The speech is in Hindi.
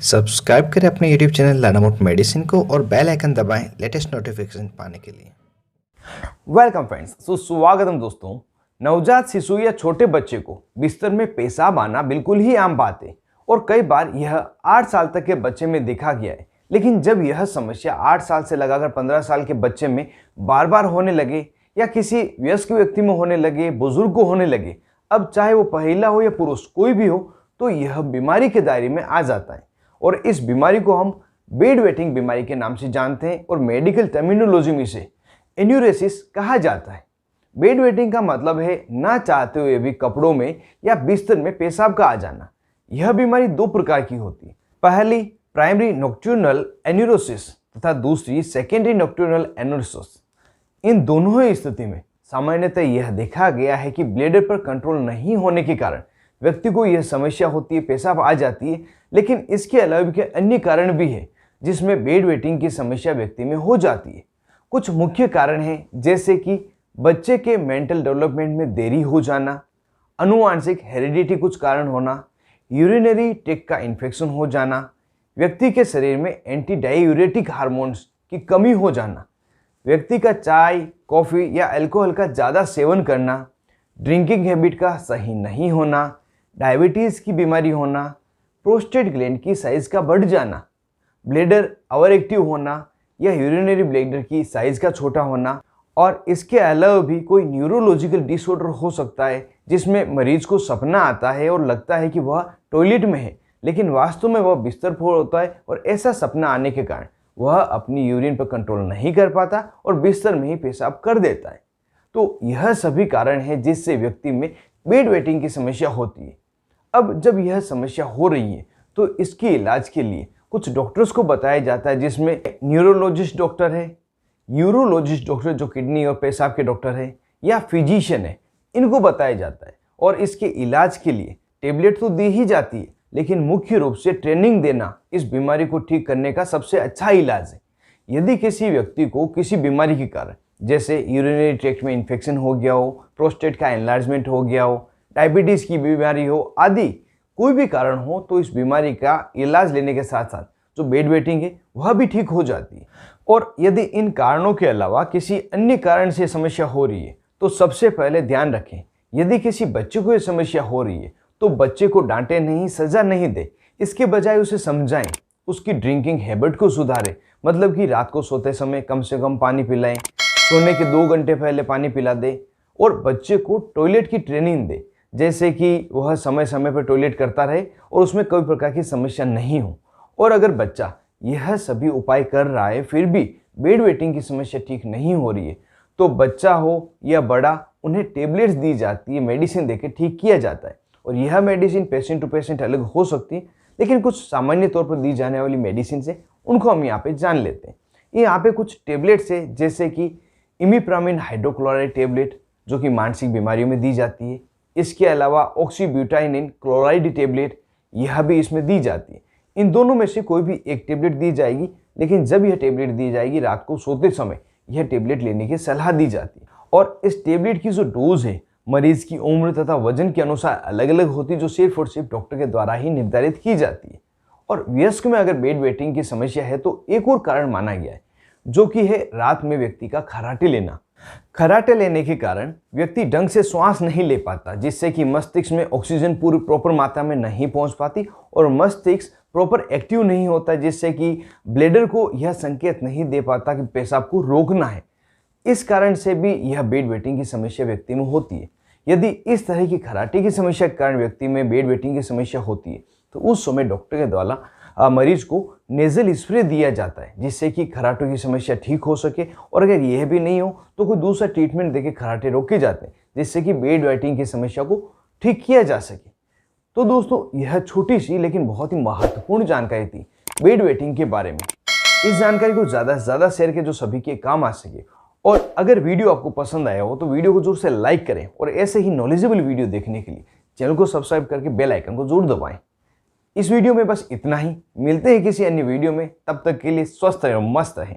सब्सक्राइब करें अपने यूट्यूब चैनल लर्न मेडिसिन को और बेल आइकन दबाएं लेटेस्ट नोटिफिकेशन पाने के लिए। वेलकम फ्रेंड्स, सुस्वागतम दोस्तों। नवजात शिशु या छोटे बच्चे को बिस्तर में पेशाब आना बिल्कुल ही आम बात है और कई बार यह 8 साल तक के बच्चे में देखा गया है। लेकिन जब यह समस्या 8 साल से लगाकर 15 साल के बच्चे में बार बार होने लगे या किसी वयस्क व्यक्ति में होने लगे, बुजुर्ग को होने लगे, अब चाहे वो महिला हो या पुरुष कोई भी हो, तो यह बीमारी के दायरे में आ जाता है और इस बीमारी को हम बेड वेटिंग बीमारी के नाम से जानते हैं और मेडिकल टर्मिनोलॉजी में से एन्यूरेसिस कहा जाता है। बेड वेटिंग का मतलब है ना चाहते हुए भी कपड़ों में या बिस्तर में पेशाब का आ जाना। यह बीमारी 2 प्रकार की होती है। पहली प्राइमरी नॉक्टर्नल एन्यूरोसिस तथा दूसरी सेकेंडरी नॉक्टर्नल एन्यूरोसिस। इन दोनों ही स्थिति में सामान्यतः यह देखा गया है कि ब्लैडर पर कंट्रोल नहीं होने के कारण व्यक्ति को यह समस्या होती है, पेशाब आ जाती है। लेकिन इसके अलावा भी अन्य कारण भी है जिसमें बेड वेटिंग की समस्या व्यक्ति में हो जाती है। कुछ मुख्य कारण हैं जैसे कि बच्चे के मेंटल डेवलपमेंट में देरी हो जाना, आनुवांशिक हेरिडिटी कुछ कारण होना, यूरिनरी ट्रैक्ट का इन्फेक्शन हो जाना, व्यक्ति के शरीर में एंटी डाययूरेटिक हार्मोन्स की कमी हो जाना, व्यक्ति का चाय, कॉफ़ी या अल्कोहल का ज़्यादा सेवन करना, ड्रिंकिंग हैबिट का सही नहीं होना, डायबिटीज़ की बीमारी होना, प्रोस्टेट ग्लैंड की साइज़ का बढ़ जाना, ब्लैडर ओवर एक्टिव होना या यूरिनरी ब्लैडर की साइज़ का छोटा होना। और इसके अलावा भी कोई न्यूरोलॉजिकल डिसऑर्डर हो सकता है जिसमें मरीज को सपना आता है और लगता है कि वह टॉयलेट में है, लेकिन वास्तव में वह बिस्तर पर होता है और ऐसा सपना आने के कारण वह अपनी यूरिन पर कंट्रोल नहीं कर पाता और बिस्तर में ही पेशाब कर देता है। तो यह सभी कारण हैं जिससे व्यक्ति में बेड वेटिंग की समस्या होती है। अब जब यह समस्या हो रही है तो इसके इलाज के लिए कुछ डॉक्टर्स को बताया जाता है, जिसमें न्यूरोलॉजिस्ट डॉक्टर है, यूरोलॉजिस्ट डॉक्टर जो किडनी और पेशाब के डॉक्टर है, या फिजिशियन है, इनको बताया जाता है। और इसके इलाज के लिए टेबलेट तो दी ही जाती है, लेकिन मुख्य रूप से ट्रेनिंग देना इस बीमारी को ठीक करने का सबसे अच्छा इलाज है। यदि किसी व्यक्ति को किसी बीमारी के कारण जैसे यूरिनरी ट्रैक्ट में इन्फेक्शन हो गया हो, प्रोस्टेट का एनलार्जमेंट हो गया हो, डायबिटीज़ की बीमारी हो आदि कोई भी कारण हो, तो इस बीमारी का इलाज लेने के साथ साथ जो बेड वेटिंग है वह भी ठीक हो जाती है। और यदि इन कारणों के अलावा किसी अन्य कारण से समस्या हो रही है तो सबसे पहले ध्यान रखें, यदि किसी बच्चे को ये समस्या हो रही है तो बच्चे को डांटे नहीं, सजा नहीं दे, इसके बजाय उसे समझाएं, उसकी ड्रिंकिंग हैबिट को सुधारें। मतलब कि रात को सोते समय कम से कम पानी पिलाएं, सोने के 2 घंटे पहले पानी पिला दे और बच्चे को टॉयलेट की ट्रेनिंग दे, जैसे कि वह समय समय पर टॉयलेट करता रहे और उसमें कोई प्रकार की समस्या नहीं हो। और अगर बच्चा यह सभी उपाय कर रहा है फिर भी बेड वेटिंग की समस्या ठीक नहीं हो रही है तो बच्चा हो या बड़ा, उन्हें टेबलेट्स दी जाती है, मेडिसिन देकर ठीक किया जाता है। और यह मेडिसिन पेशेंट टू पेशेंट अलग हो सकती है, लेकिन कुछ सामान्य तौर पर दी जाने वाली मेडिसिन से उनको हम यहाँ पे जान लेते हैं। यहाँ पे कुछ टेबलेट्स है जैसे कि इमिप्रामिन हाइड्रोक्लोराइड टेबलेट जो कि मानसिक बीमारियों में दी जाती है। इसके अलावा ऑक्सीब्यूटाइनिन क्लोराइड टेबलेट यह भी इसमें दी जाती है। इन दोनों में से कोई भी एक टेबलेट दी जाएगी, लेकिन जब यह टेबलेट दी जाएगी रात को सोते समय यह टेबलेट लेने की सलाह दी जाती है। और इस टेबलेट की जो डोज है मरीज की उम्र तथा वजन के अनुसार अलग अलग होती है, जो सिर्फ और सिर्फ डॉक्टर के द्वारा ही निर्धारित की जाती है। और वयस्क में अगर बेड वेटिंग की समस्या है तो एक और कारण माना गया है जो कि है रात में व्यक्ति का खर्राटे लेना। खर्राटे लेने के कारण व्यक्ति ढंग से श्वास नहीं ले पाता, जिससे कि मस्तिष्क में ऑक्सीजन पूरी प्रॉपर मात्रा में नहीं पहुंच पाती और मस्तिष्क प्रॉपर एक्टिव नहीं होता, जिससे कि ब्लैडर को यह संकेत नहीं दे पाता कि पेशाब को रोकना है। इस कारण से भी यह बेड वेटिंग की समस्या व्यक्ति में होती है। यदि इस तरह की खर्राटे की समस्या के कारण व्यक्ति में बेड वेटिंग की समस्या होती है तो उस समय डॉक्टर के द्वारा मरीज को नेजल स्प्रे दिया जाता है, जिससे कि खर्राटों की समस्या ठीक हो सके। और अगर यह भी नहीं हो तो कोई दूसरा ट्रीटमेंट देके खर्राटे रोके जाते हैं, जिससे कि बेड वेटिंग की समस्या को ठीक किया जा सके। तो दोस्तों, यह छोटी सी लेकिन बहुत ही महत्वपूर्ण जानकारी थी बेड वेटिंग के बारे में। इस जानकारी को ज़्यादा से ज़्यादा शेयर करें जो सभी के काम आ सके। और अगर वीडियो आपको पसंद आया हो तो वीडियो को जरूर से लाइक करें और ऐसे ही नॉलेजेबल वीडियो देखने के लिए चैनल को सब्सक्राइब करके बेल आइकन को जरूर दबाएं। इस वीडियो में बस इतना ही, मिलते हैं किसी अन्य वीडियो में, तब तक के लिए स्वस्थ रहें और मस्त रहें।